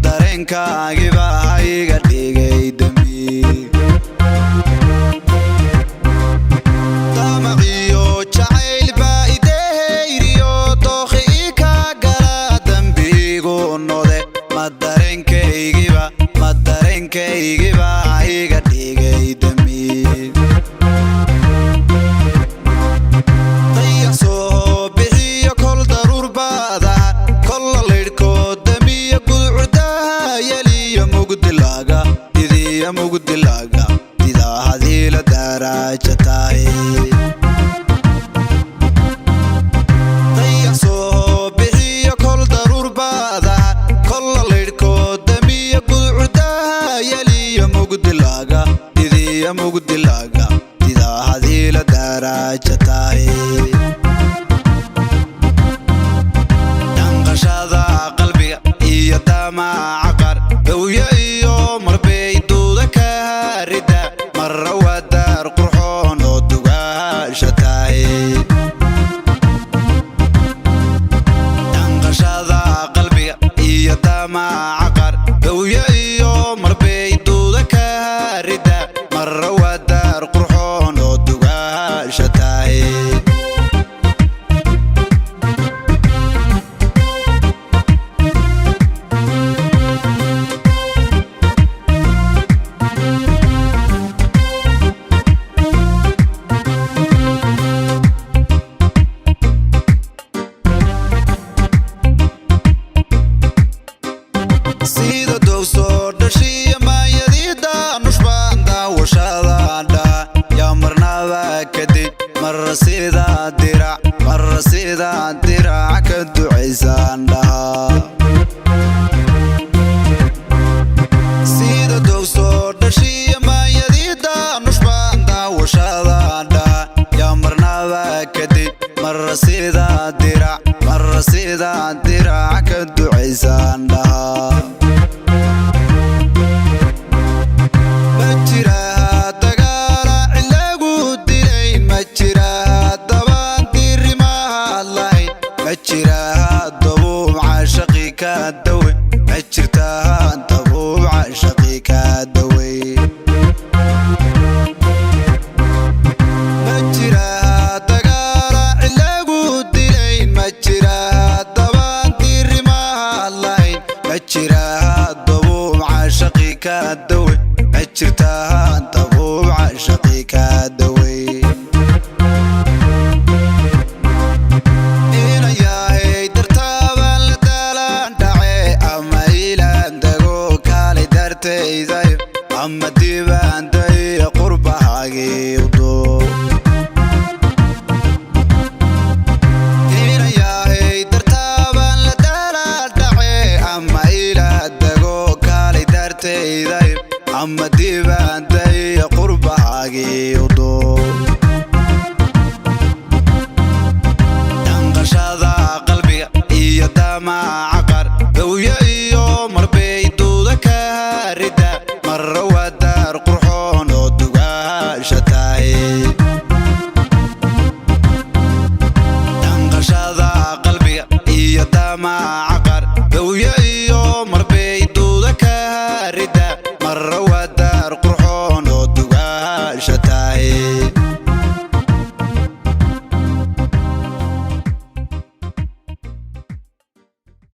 dareenkaagiba iga dhigay dambi damaciyo jacayl baa idehayriyo dookhi ka gala dambigu node dareenkaygiba iga dhigay dambi dayax soo bixiyo kol daruur baada kol laydhko damiyo gudcurdaha yaliyo mugdilaga didaa hadii la daraaja tahay dayax soo bixiyo kol daruur baada kol laydhko damiyo gudcurdaha yaliyo mugdilaga didaa hadii la daraaja tahay danqashada qalbiga iyo damaca qar dhowyo iyo marbay duuda ka harida marra waa daar qurxoon oo dugaasha tahay danqashada qalbiga iyo damaca qar dhowyo iyo marbay duuda ka harida marra waa daar qurxoon oo dugaasha tahay sida dowsoo dhashiya maayadida nushbaan daawashadaadha yaa marnaba kadib marra sidaa dirac ka ducaysaan dhahaa sida dowsoo dhashiya maayadida nushbaan daawashadaadha yaa marnaba kadib marra sidaa dirac ka ducaysaan dhahaa ama dibaanday qurbahagiido inayahay dartaaban la daladhace ama ila dago kaalay dartayday ama dibaanday qurbahagiido danqashada qalbiga iyo damaca qar dhowyo iyo marbay duuda ka harida marra waa daar qurxoon oo dugaasha tahay danqashada qalbiga iyo damaca qar dhowyo iyo marbay duuda ka harida marra waa daar qurxoon oo dugaasha tahay